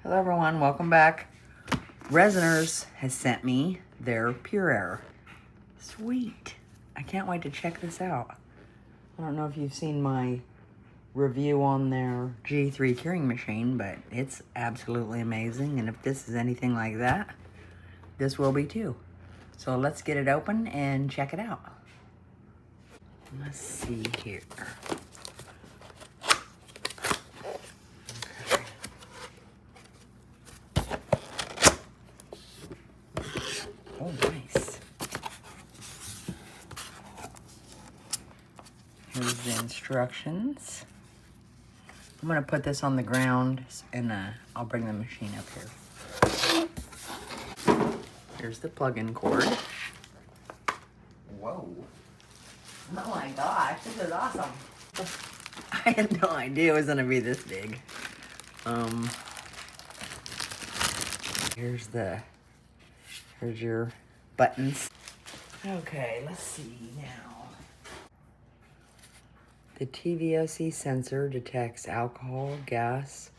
Hello everyone, welcome back. Resiners has sent me their PureAir. Sweet. I can't wait to check this out. I don't know if you've seen my review on their G3 curing machine, but it's absolutely amazing. And if this is anything like that, this will be too. So let's get it open and check it out. Let's see here. Oh, nice. Here's the instructions. I'm gonna put this on the ground and I'll bring the machine up here. Here's the plug-in cord. Whoa. Oh my gosh, this is awesome. I had no idea it was gonna be this big. Here's your buttons. Okay, let's see now. The TVOC sensor detects alcohol, gas.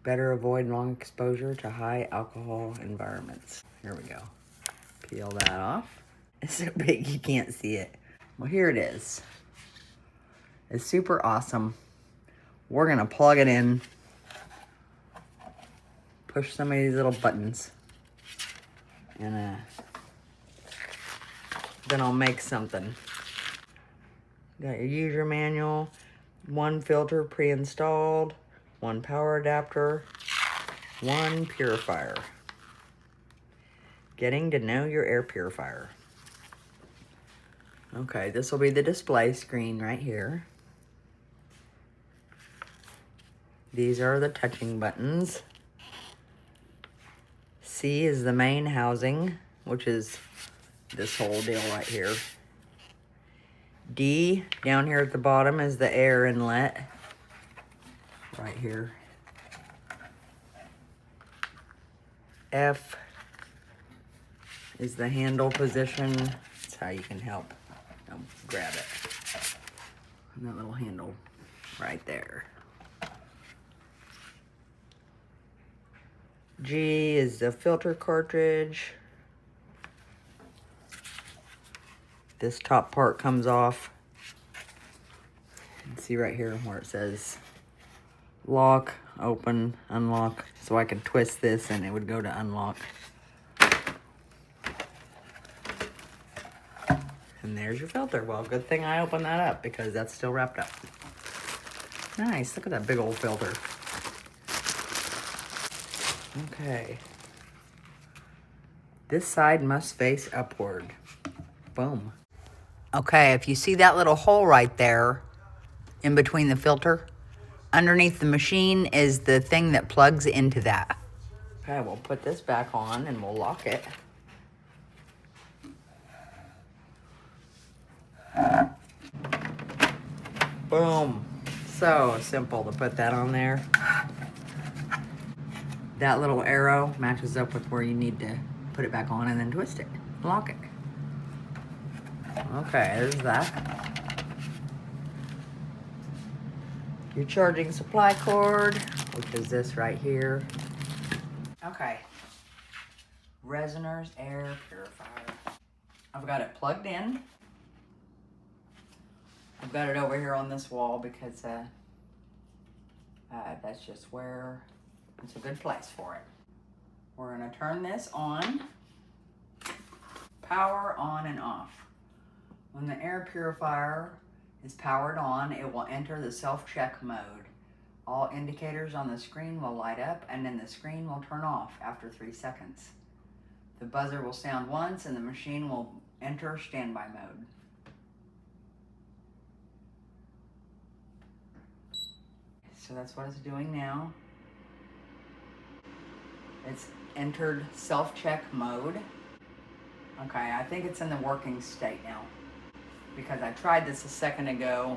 Better avoid long exposure to high alcohol environments. Here we go. Peel that off. It's so big you can't see it. Well, here it is. It's super awesome. We're gonna plug it in. Push some of these little buttons. And then I'll make something. Got your user manual, one filter pre-installed, one power adapter, one purifier. Getting to know your air purifier. Okay, this will be the display screen right here. These are the touching buttons. C is the main housing, which is this whole deal right here. D, down here at the bottom, is the air inlet. Right here. F is the handle position. That's how you can help grab it. And that little handle right there. G is the filter cartridge. This top part comes off. You can see right here where it says lock, open, unlock. So I can twist this and it would go to unlock. And there's your filter. Well, good thing I opened that up because that's still wrapped up. Nice, look at that big old filter. Okay. This side must face upward. Boom. Okay, if you see that little hole right there in between the filter, underneath the machine is the thing that plugs into that. Okay, we'll put this back on and we'll lock it. Boom. So simple to put that on there. That little arrow matches up with where you need to put it back on and then twist it. Lock it. Okay, there's that. Your charging supply cord, which is this right here. Okay. Resiners air purifier. I've got it plugged in. I've got it over here on this wall because that's just where it's a good place for it. We're gonna turn this on. Power on and off. When the air purifier is powered on, it will enter the self-check mode. All indicators on the screen will light up and then the screen will turn off after 3 seconds. The buzzer will sound once and the machine will enter standby mode. So that's what it's doing now. It's entered self-check mode. Okay, I think it's in the working state now because I tried this a second ago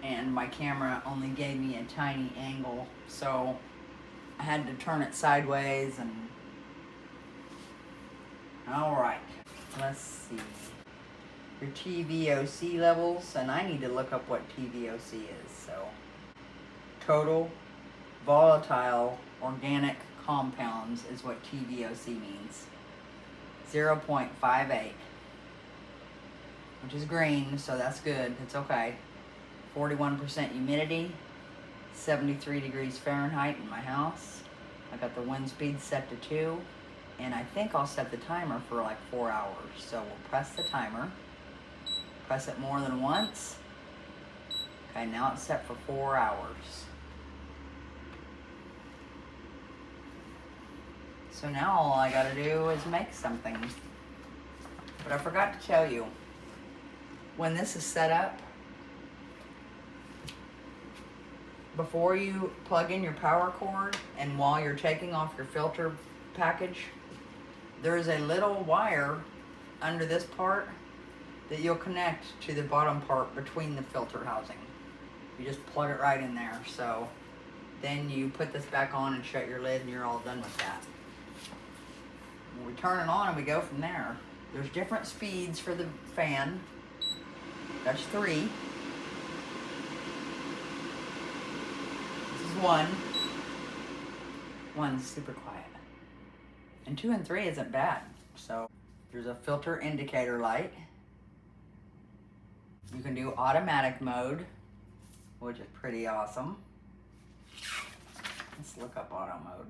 and my camera only gave me a tiny angle, so I had to turn it sideways and... All right, let's see. Your TVOC levels, and I need to look up what TVOC is, so. Total volatile organic compounds is what TVOC means. 0.58, which is green, so that's good. It's okay. 41% humidity, 73 degrees Fahrenheit in my house. I got the wind speed set to 2, and I think I'll set the timer for like 4 hours. So we'll press the timer, press it more than once. Okay, now it's set for 4 hours. So now all I gotta do is make something. But I forgot to tell you, when this is set up, before you plug in your power cord and while you're taking off your filter package, there's a little wire under this part that you'll connect to the bottom part between the filter housing. You just plug it right in there. So then you put this back on and shut your lid and you're all done with that. We turn it on and we go from there. There's different speeds for the fan. That's 3. This is 1. 1's super quiet. And 2 and 3 isn't bad. So there's a filter indicator light. You can do automatic mode, which is pretty awesome. Let's look up auto mode.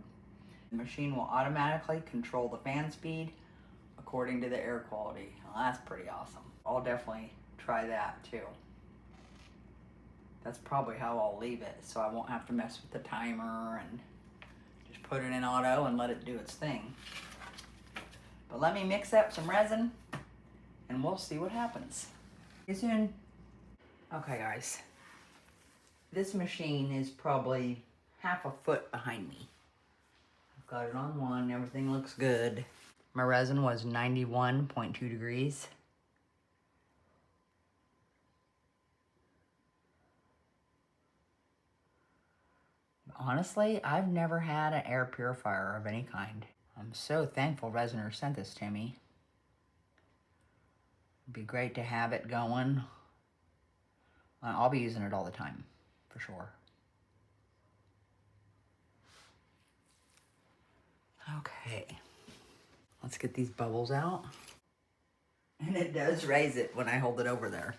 The machine will automatically control the fan speed according to the air quality. Well, that's pretty awesome. I'll definitely try that too. That's probably how I'll leave it, so I won't have to mess with the timer and just put it in auto and let it do its thing. But let me mix up some resin and we'll see what happens. See you soon. Okay guys, this machine is probably half a foot behind me. Got it on 1, everything looks good. My resin was 91.2 degrees. Honestly, I've never had an air purifier of any kind. I'm so thankful Resiners sent this to me. It'd be great to have it going. I'll be using it all the time, for sure. Okay, let's get these bubbles out. And it does raise it when I hold it over there.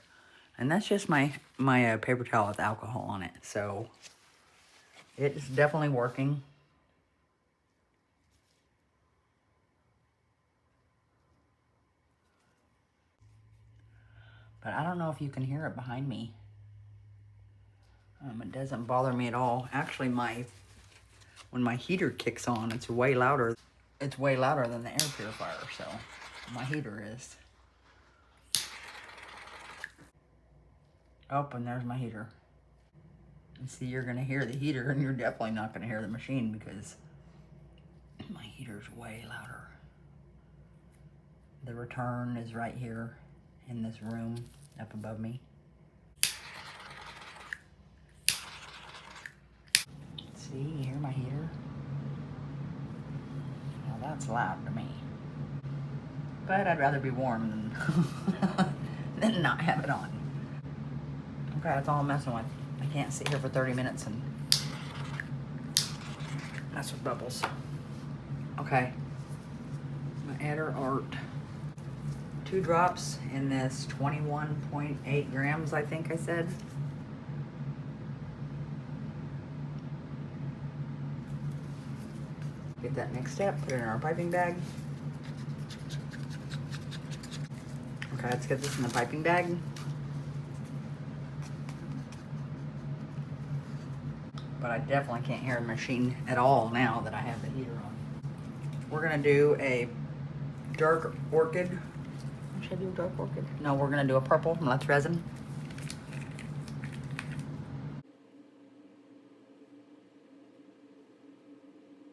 And that's just my paper towel with alcohol on it. So it's definitely working. But I don't know if you can hear it behind me. It doesn't bother me at all. Actually, when my heater kicks on, it's way louder. It's way louder than the air purifier, so my heater is. Oh, and there's my heater. And see, you're gonna hear the heater, and you're definitely not gonna hear the machine because my heater's way louder. The return is right here in this room up above me. See, you hear my heater? Now that's loud to me. But I'd rather be warm than not have it on. Okay, that's all I'm messing with. I can't sit here for 30 minutes and mess with bubbles. Okay, I'm gonna add our art. 2 drops in this 21.8 grams, I think I said. Get that next step, put it in our piping bag. Okay, let's get this in the piping bag. But I definitely can't hear the machine at all now that I have the heater on. We're gonna do a dark orchid. Should I do a dark orchid? No, we're gonna do a purple from Let's Resin.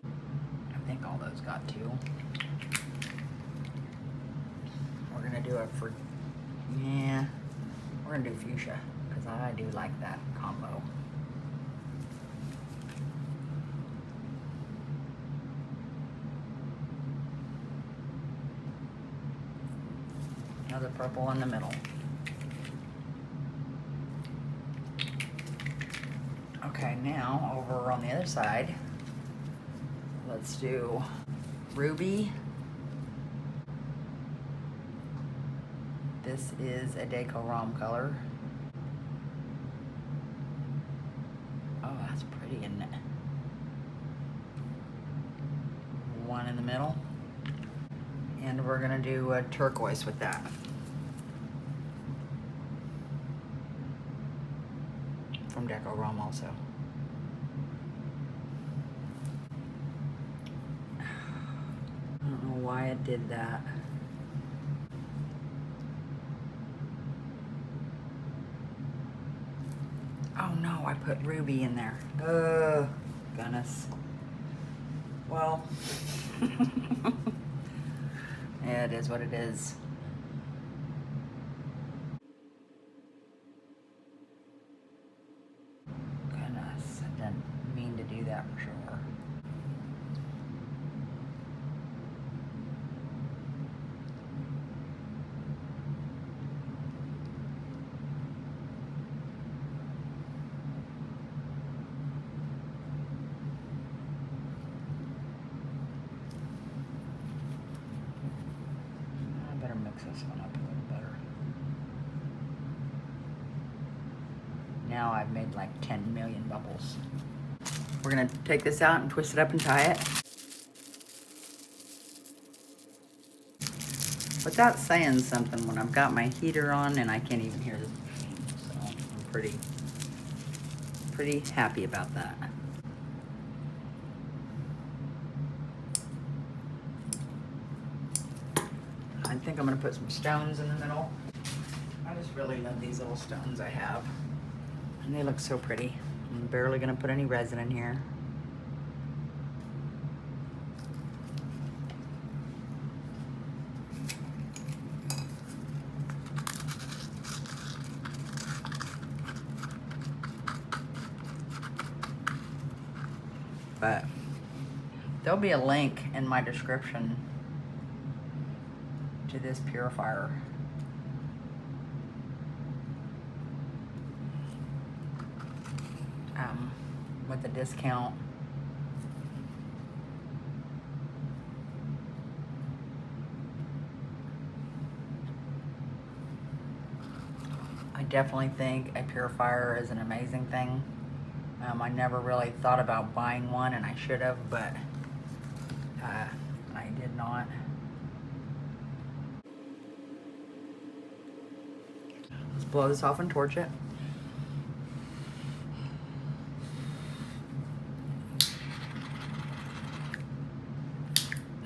I think all those got 2. We're gonna do it for, yeah, we're gonna do fuchsia because I do like that combo. Another purple in the middle. Okay, now over on the other side, Let's do Ruby. This is a Deco color. Oh, that's pretty, isn't it? One in the middle. And we're gonna do a turquoise with that. From Deco also. I don't know why it did that. Oh no, I put Ruby in there. Oh, goodness. Well, yeah, it is what it is. Goodness, I didn't mean to do that for sure. Mix this one up a little better. Now I've made like 10 million bubbles. We're gonna take this out and twist it up and tie it. But that's saying something when I've got my heater on and I can't even hear the machine. So I'm pretty happy about that. I think I'm gonna put some stones in the middle. I just really love these little stones I have. And they look so pretty. I'm barely gonna put any resin in here. But there'll be a link in my description to this Purifier. With a discount. I definitely think a Purifier is an amazing thing. I never really thought about buying one, and I should have, but I did not. Let's blow this off and torch it.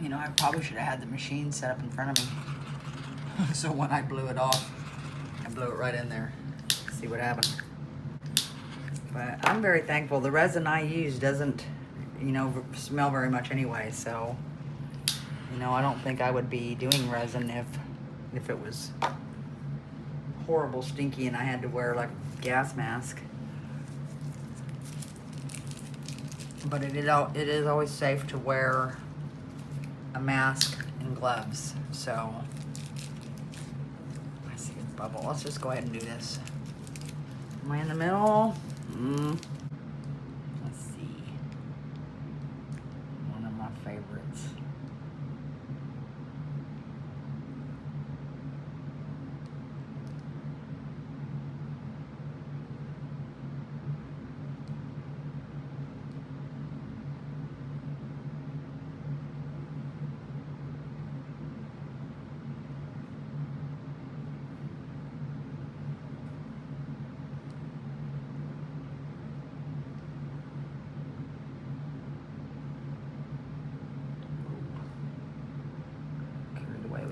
You know, I probably should have had the machine set up in front of me. So when I blew it off, I blew it right in there. See what happened. But I'm very thankful. The resin I use doesn't, you know, smell very much anyway. So, you know, I don't think I would be doing resin if it was horrible stinky and I had to wear like a gas mask. But it is always safe to wear a mask and gloves. So I see a bubble. Let's just go ahead and do this. Am I in the middle? Let's see. One of my favorites.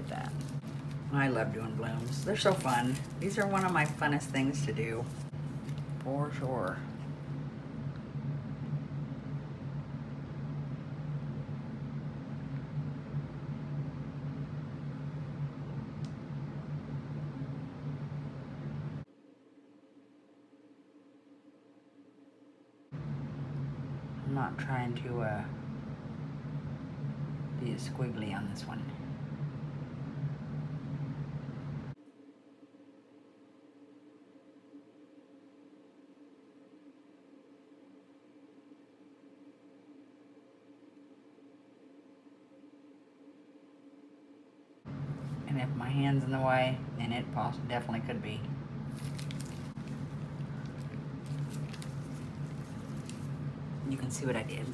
That. I love doing blooms. They're so fun. These are one of my funnest things to do, for sure. I'm not trying to be squiggly on this one. my hand's in the way, and it definitely could be. You can see what I did.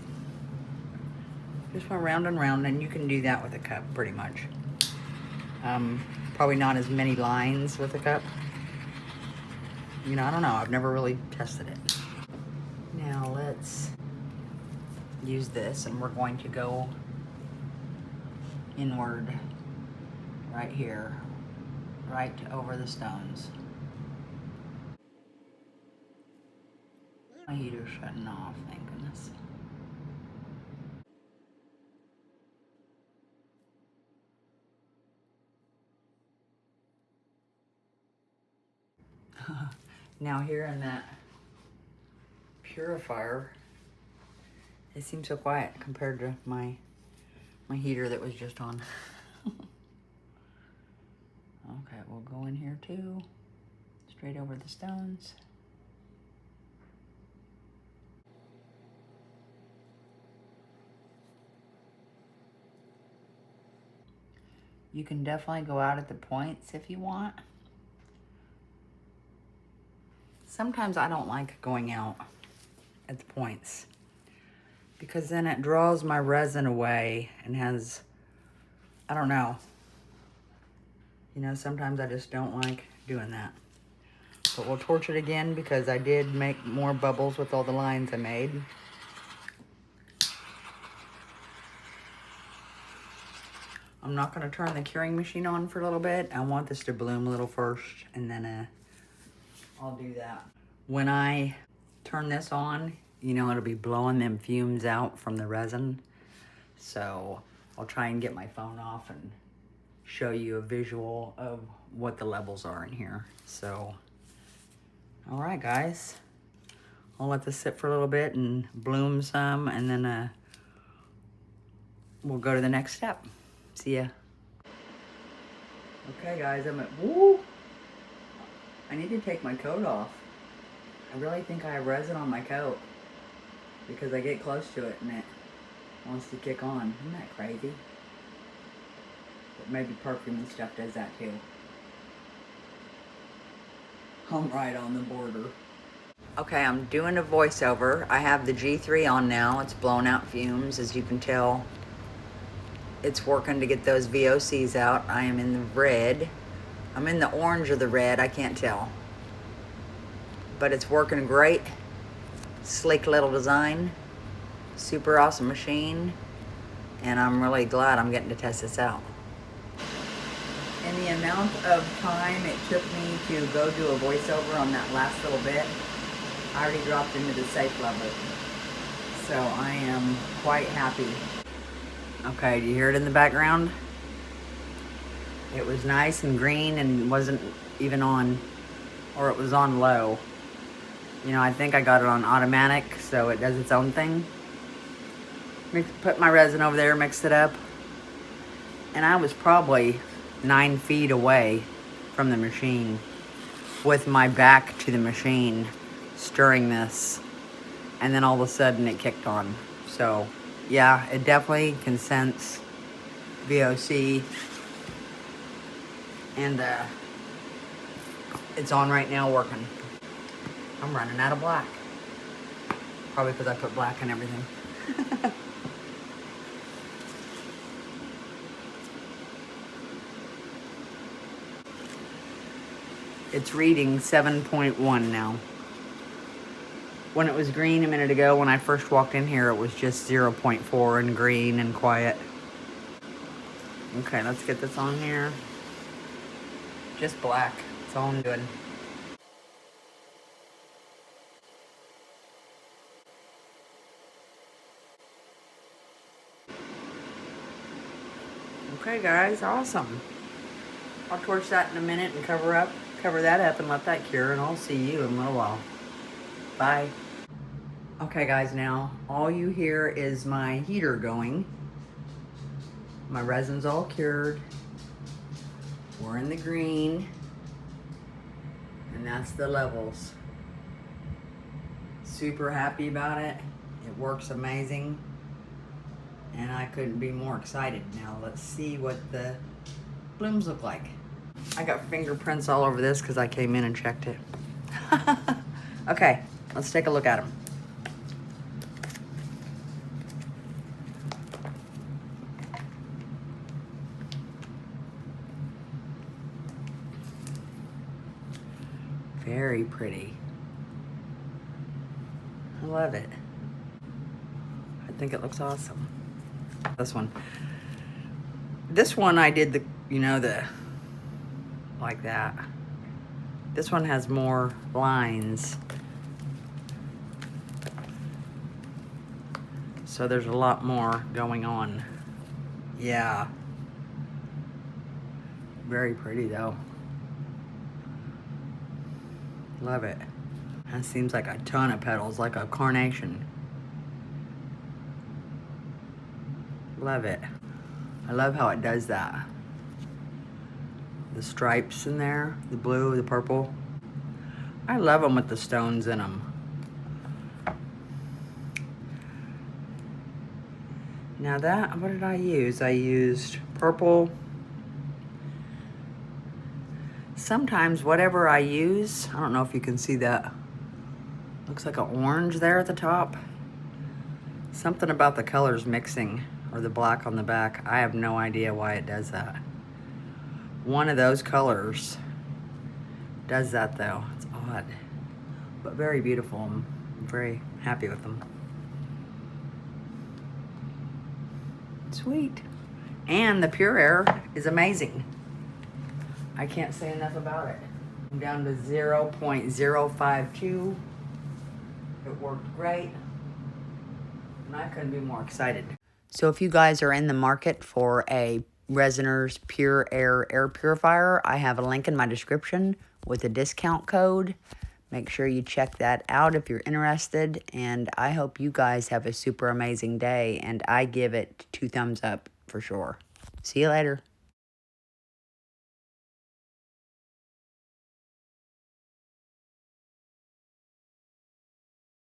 Just went round and round, and you can do that with a cup pretty much. Probably not as many lines with a cup. You know, I don't know. I've never really tested it. Now let's use this, and we're going to go inward right here, right over the stones. My heater's shutting off, thank goodness. Now here in that Purifier, it seems so quiet compared to my heater that was just on. Okay, we'll go in here too, straight over the stones. You can definitely go out at the points if you want. Sometimes I don't like going out at the points because then it draws my resin away and has, I don't know. You know, sometimes I just don't like doing that. But we'll torch it again because I did make more bubbles with all the lines I made. I'm not going to turn the curing machine on for a little bit. I want this to bloom a little first, and then I'll do that. When I turn this on, you know, it'll be blowing them fumes out from the resin. So I'll try and get my phone off and show you a visual of what the levels are in here. So, all right, guys. I'll let this sit for a little bit and bloom some, and then we'll go to the next step. See ya. Okay, guys, I'm at, woo! I need to take my coat off. I really think I have resin on my coat because I get close to it and it wants to kick on. Isn't that crazy? But maybe perfume and stuff does that too. I'm right on the border. Okay, I'm doing a voiceover. I have the G3 on now. It's blown out fumes, as you can tell. It's working to get those VOCs out. I am in the red. I'm in the orange or the red, I can't tell. But it's working great. Sleek little design. Super awesome machine. And I'm really glad I'm getting to test this out. And the amount of time it took me to go do a voiceover on that last little bit, I already dropped into the safe level. So I am quite happy. Okay, do you hear it in the background? It was nice and green and wasn't even on, or it was on low. You know, I think I got it on automatic, so it does its own thing. Put my resin over there, mixed it up. And I was probably 9 feet away from the machine with my back to the machine, stirring this. And then all of a sudden it kicked on. So yeah, it definitely can sense VOC. And it's on right now working. I'm running out of black. Probably because I put black in everything. It's reading 7.1 now. When it was green a minute ago, when I first walked in here, it was just 0.4 and green and quiet. Okay, let's get this on here. Just black. That's all I'm doing. Okay, guys, awesome. I'll torch that in a minute and cover that up and let that cure, and I'll see you in a little while. Bye. Okay, guys, now all you hear is my heater going. My resin's all cured. We're in the green. And that's the levels. Super happy about it. It works amazing. And I couldn't be more excited. Now let's see what the blooms look like. I got fingerprints all over this because I came in and checked it. Okay, let's take a look at them. Very pretty. I love it. I think it looks awesome. This one. This one I did the, you know, the, like that. This one has more lines. So there's a lot more going on. Yeah. Very pretty though. Love it. That seems like a ton of petals, like a carnation. Love it. I love how it does that. The stripes in there, the blue, the purple. I love them with the stones in them. Now that, what did I use? I used purple. Sometimes whatever I use, I don't know if you can see that. Looks like an orange there at the top. Something about the colors mixing, or the black on the back. I have no idea why it does that. One of those colors does that though. It's odd, but very beautiful. I'm very happy with them. Sweet. And the PureAir is amazing. I can't say enough about it. I'm down to 0.052. It worked great. And I couldn't be more excited. So if you guys are in the market for a Resiners PureAir air purifier, I have a link in my description with a discount code. Make sure you check that out if you're interested. And I hope you guys have a super amazing day. And I give it 2 thumbs up for sure. See you later.